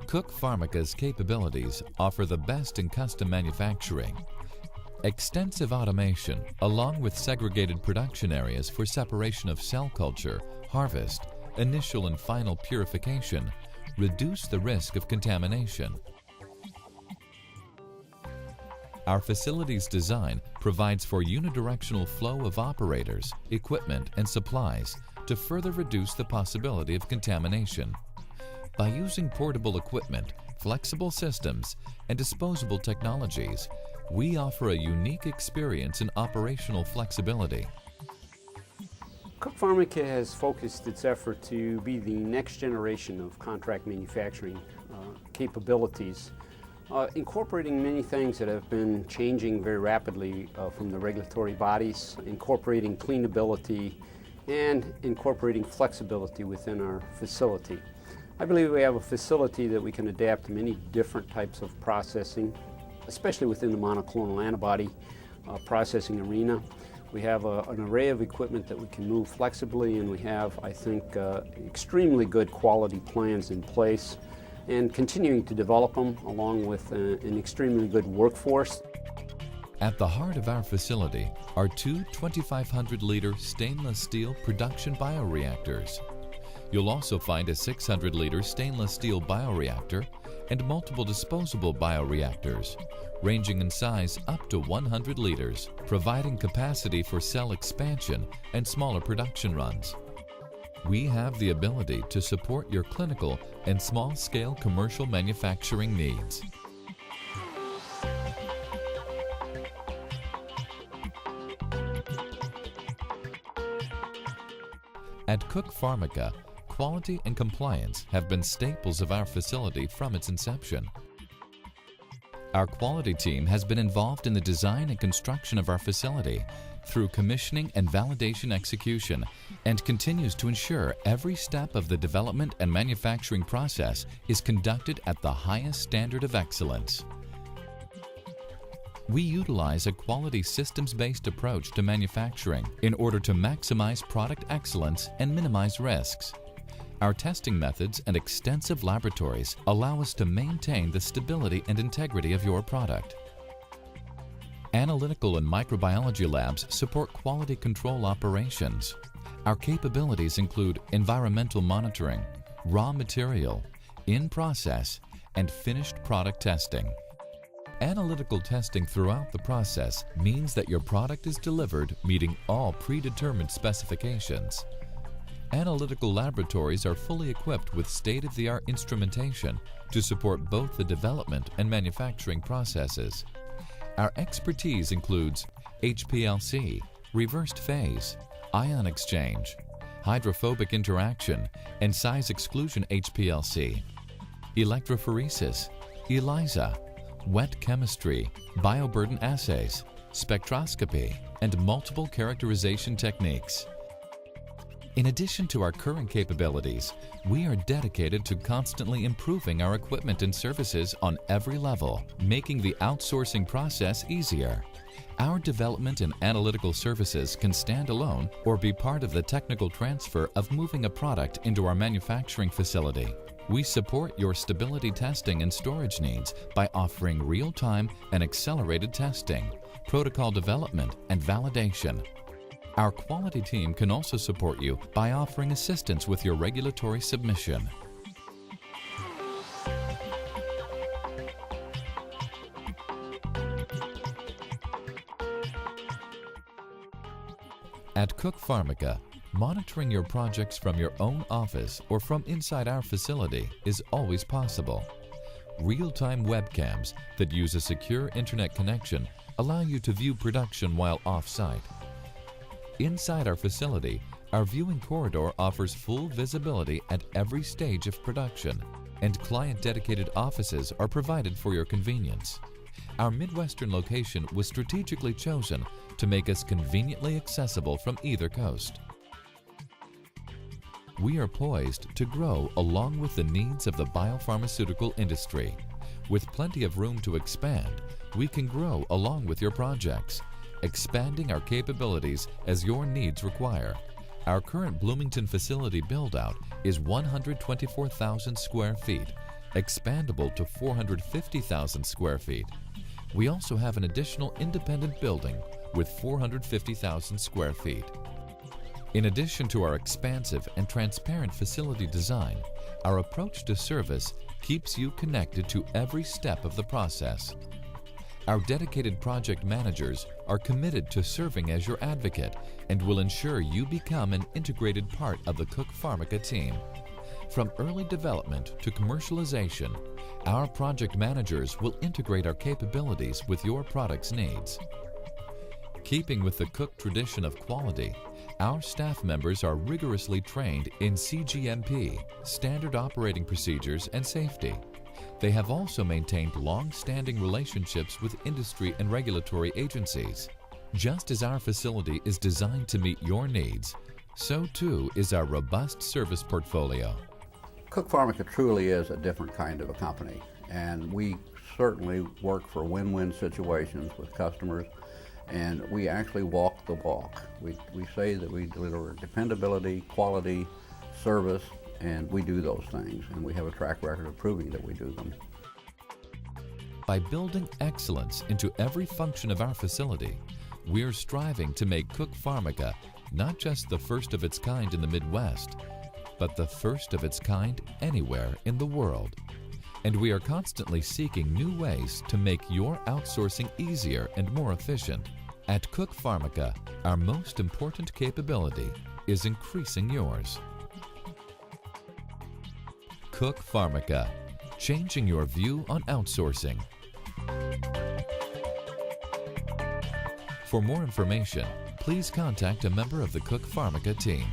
CookPharmica's capabilities offer the best in custom manufacturing. Extensive automation, along with segregated production areas for separation of cell culture, harvest, initial and final purification, reduce the risk of contamination. Our facility's design provides for unidirectional flow of operators, equipment, and supplies to further reduce the possibility of contamination. By using portable equipment, flexible systems, and disposable technologies, we offer a unique experience in operational flexibility. CookPharmica has focused its effort to be the next generation of contract manufacturing capabilities, incorporating many things that have been changing very rapidly from the regulatory bodies, incorporating cleanability, and incorporating flexibility within our facility. I believe we have a facility that we can adapt to many different types of processing, especially within the monoclonal antibody processing arena. We have an array of equipment that we can move flexibly, and we have, I think, extremely good quality plans in place and continuing to develop them along with an extremely good workforce. At the heart of our facility are two 2,500-liter stainless steel production bioreactors. You'll also find a 600-liter stainless steel bioreactor and multiple disposable bioreactors, ranging in size up to 100 liters, providing capacity for cell expansion and smaller production runs. We have the ability to support your clinical and small-scale commercial manufacturing needs. At CookPharmica, quality and compliance have been staples of our facility from its inception. Our quality team has been involved in the design and construction of our facility through commissioning and validation execution, and continues to ensure every step of the development and manufacturing process is conducted at the highest standard of excellence. We utilize a quality systems-based approach to manufacturing in order to maximize product excellence and minimize risks. Our testing methods and extensive laboratories allow us to maintain the stability and integrity of your product. Analytical and microbiology labs support quality control operations. Our capabilities include environmental monitoring, raw material, in-process, and finished product testing. Analytical testing throughout the process means that your product is delivered meeting all predetermined specifications. Analytical laboratories are fully equipped with state-of-the-art instrumentation to support both the development and manufacturing processes. Our expertise includes HPLC, reversed phase, ion exchange, hydrophobic interaction, and size exclusion HPLC, electrophoresis, ELISA, wet chemistry, bioburden assays, spectroscopy, and multiple characterization techniques. In addition to our current capabilities, we are dedicated to constantly improving our equipment and services on every level, making the outsourcing process easier. Our development and analytical services can stand alone or be part of the technical transfer of moving a product into our manufacturing facility. We support your stability testing and storage needs by offering real-time and accelerated testing, protocol development, and validation. Our quality team can also support you by offering assistance with your regulatory submission. At CookPharmica, monitoring your projects from your own office or from inside our facility is always possible. Real-time webcams that use a secure internet connection allow you to view production while off-site. Inside our facility, our viewing corridor offers full visibility at every stage of production, and client-dedicated offices are provided for your convenience. Our Midwestern location was strategically chosen to make us conveniently accessible from either coast. We are poised to grow along with the needs of the biopharmaceutical industry. With plenty of room to expand, we can grow along with your projects, expanding our capabilities as your needs require. Our current Bloomington facility build-out is 124,000 square feet expandable to 450,000 square feet. We also have an additional independent building with 450,000 square feet. In addition to our expansive and transparent facility design, our approach to service keeps you connected to every step of the process. Our dedicated project managers are committed to serving as your advocate and will ensure you become an integrated part of the CookPharmica team. From early development to commercialization, our project managers will integrate our capabilities with your product's needs. Keeping with the Cook tradition of quality, our staff members are rigorously trained in CGMP, Standard Operating Procedures, and safety. They have also maintained long-standing relationships with industry and regulatory agencies. Just as our facility is designed to meet your needs, so too is our robust service portfolio. CookPharmica truly is a different kind of a company, and we certainly work for win-win situations with customers, and we actually walk the walk. We say that we deliver dependability, quality, service, and we do those things, and we have a track record of proving that we do them. By building excellence into every function of our facility, we're striving to make CookPharmica not just the first of its kind in the Midwest, but the first of its kind anywhere in the world. And we are constantly seeking new ways to make your outsourcing easier and more efficient. At CookPharmica, our most important capability is increasing yours. CookPharmica, changing your view on outsourcing. For more information, please contact a member of the CookPharmica team.